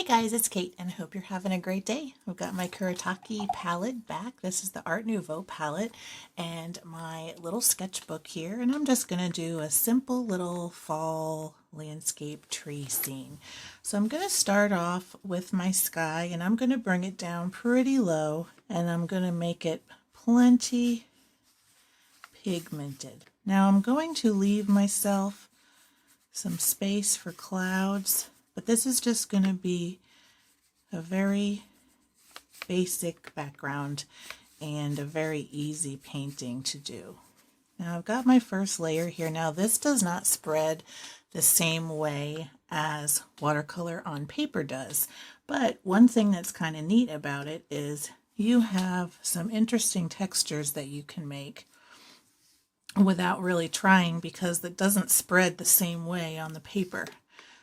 Hey guys, it's Kate and I hope you're having a great day. I've got my Kuretake palette back. This is the Art Nouveau palette and my little sketchbook here, and I'm just going to do a simple little fall landscape tree scene. So I'm going to start off with my sky and I'm going to bring it down pretty low and I'm going to make it plenty pigmented. Now I'm going to leave myself some space for clouds, but this is just going to be a very basic background and a very easy painting to do. Now I've got my first layer here. Now this does not spread the same way as watercolor on paper does, but one thing that's kind of neat about it is you have some interesting textures that you can make without really trying, because it doesn't spread the same way on the paper.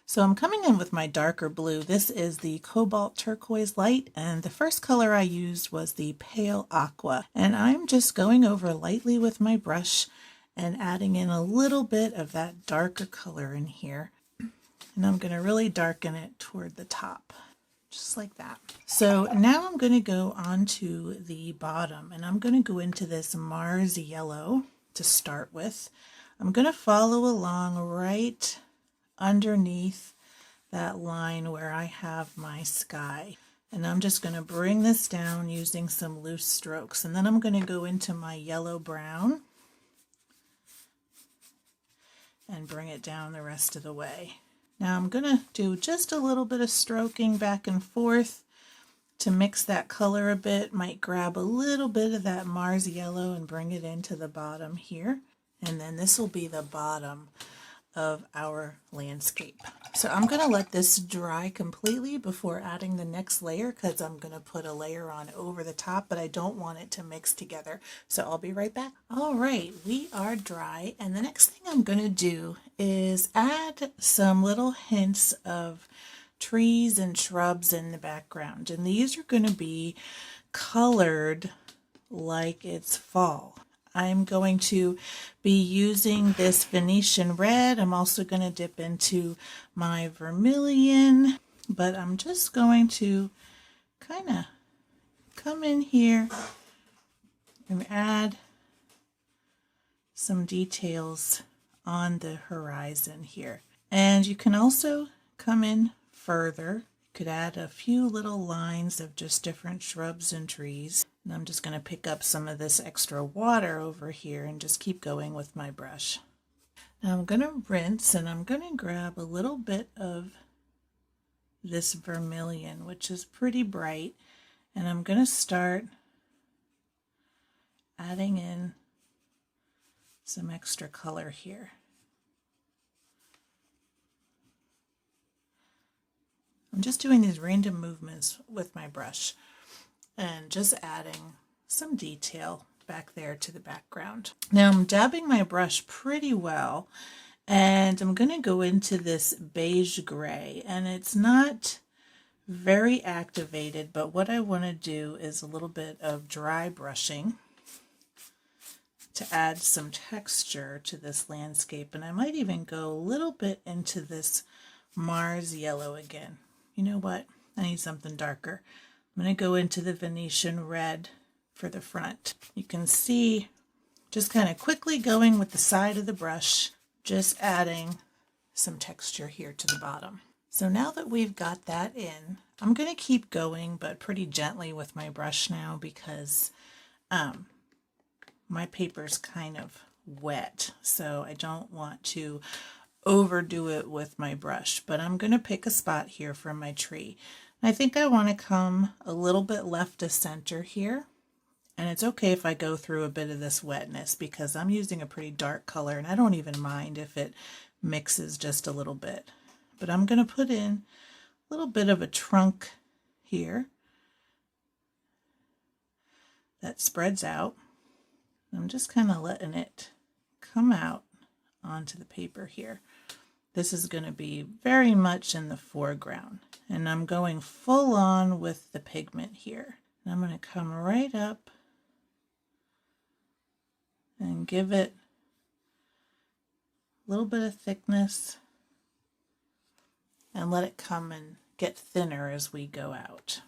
So I'm coming in with my darker blue. This is the Cobalt Turquoise Light, and the first color I used was the Pale Aqua. And I'm just going over lightly with my brush and adding in a little bit of that darker color in here. And I'm going to really darken it toward the top, just like that. So now I'm going to go on to the bottom, and I'm going to go into this Mars Yellow to start with. I'm going to follow along right underneath that line where I have my sky, and I'm just going to bring this down using some loose strokes, and then I'm going to go into my yellow brown and bring it down the rest of the way. Now I'm going to do just a little bit of stroking back and forth to mix that color a bit. Might grab a little bit of that Mars Yellow and bring it into the bottom here, and then this will be the bottom of our landscape. So I'm going to let this dry completely before adding the next layer, because I'm going to put a layer on over the top, but I don't want it to mix together. So I'll be right back. All right, we are dry, and the next thing I'm going to do is add some little hints of trees and shrubs in the background, and these are going to be colored like it's fall. I'm going to be using this Venetian red. I'm also going to dip into my vermilion, but I'm just going to kind of come in here and add some details on the horizon here. And you can also come in further. You could add a few little lines of just different shrubs and trees. And I'm just going to pick up some of this extra water over here and just keep going with my brush. Now I'm going to rinse, and I'm going to grab a little bit of this vermilion, which is pretty bright, and I'm going to start adding in some extra color here. I'm just doing these random movements with my brush and just adding some detail back there to the background. Now I'm dabbing my brush pretty well, and I'm going to go into this beige gray, and it's not very activated, but what I want to do is a little bit of dry brushing to add some texture to this landscape, and I might even go a little bit into this Mars Yellow again. You know what? I need something darker. I'm going to go into the Venetian red for the front. You can see just kind of quickly going with the side of the brush, just adding some texture here to the bottom. So now that we've got that in, I'm going to keep going, but pretty gently with my brush now, because my paper's kind of wet, so I don't want to overdo it with my brush. But I'm going to pick a spot here for my tree. I think I want to come a little bit left of center here, and it's okay if I go through a bit of this wetness, because I'm using a pretty dark color and I don't even mind if it mixes just a little bit. But I'm going to put in a little bit of a trunk here that spreads out. I'm just kind of letting it come out onto the paper here. This is going to be very much in the foreground, and I'm going full on with the pigment here. And I'm going to come right up and give it a little bit of thickness and let it come and get thinner as we go out.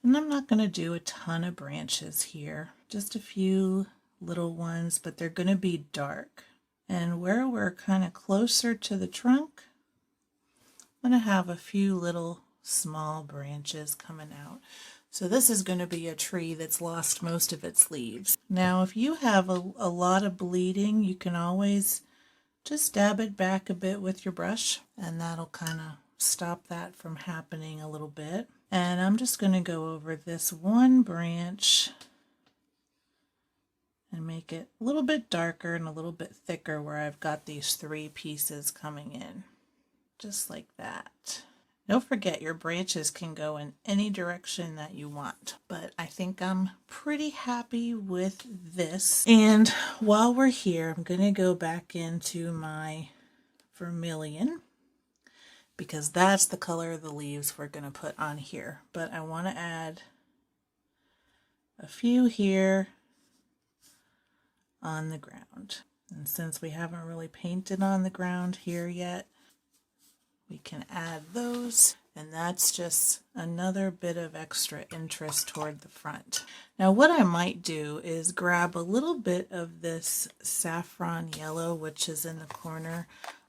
And I'm not going to do a ton of branches here, just a few little ones, but they're going to be dark. And where we're kind of closer to the trunk, I'm going to have a few little small branches coming out. So this is going to be a tree that's lost most of its leaves. Now, if you have a lot of bleeding, you can always just dab it back a bit with your brush, and that'll kind of stop that from happening a little bit. And I'm just going to go over this one branch and make it a little bit darker and a little bit thicker where I've got these 3 pieces coming in, just like that. Don't forget, your branches can go in any direction that you want, but I think I'm pretty happy with this. And while we're here, I'm going to go back into my vermilion, because that's the color of the leaves we're going to put on here. But I want to add a few here on the ground. And since we haven't really painted on the ground here yet, we can add those, and that's just another bit of extra interest toward the front. Now what I might do is grab a little bit of this saffron yellow, which is in the corner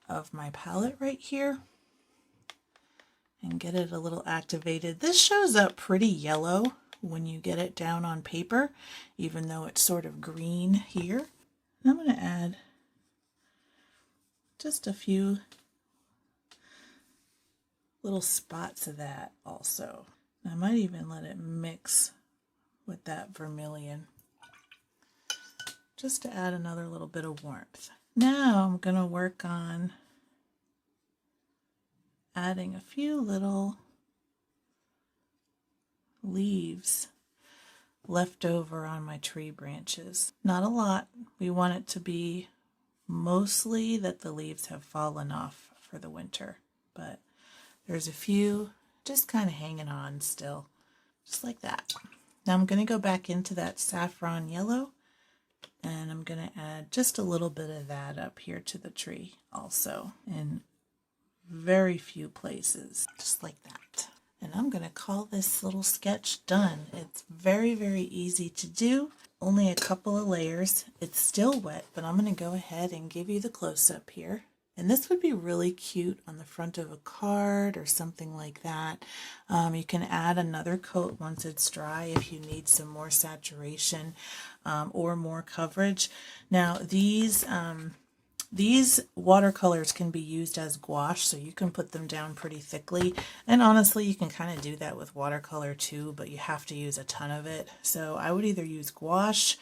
of my palette right here, and get it a little activated. This shows up pretty yellow when you get it down on paper, even though it's sort of green here. And I'm going to add just a few little spots of that also. I might even let it mix with that vermilion just to add another little bit of warmth. Now I'm going to work on adding a few little leaves left over on my tree branches. Not a lot. We want it to be mostly that the leaves have fallen off for the winter, but there's a few just kind of hanging on still, just like that. Now I'm going to go back into that saffron yellow, and I'm going to add just a little bit of that up here to the tree also, in very few places, just like that. And I'm going to call this little sketch done. It's very, very easy to do. Only a couple of layers. It's still wet, but I'm going to go ahead and give you the close-up here. And this would be really cute on the front of a card or something like that. You can add another coat once it's dry if you need some more saturation or more coverage. Now these watercolors can be used as gouache, so you can put them down pretty thickly. And honestly, you can kind of do that with watercolor too, but you have to use a ton of it. So I would either use gouache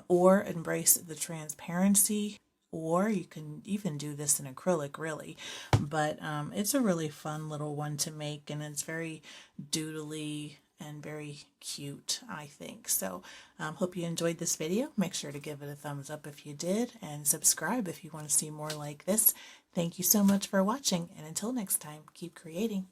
or embrace the transparency, or you can even do this in acrylic, really. But it's a really fun little one to make, and it's very doodly and very cute, I think. So hope you enjoyed this video. Make sure to give it a thumbs up if you did, and subscribe if you want to see more like this. Thank you so much for watching, and until next time, keep creating.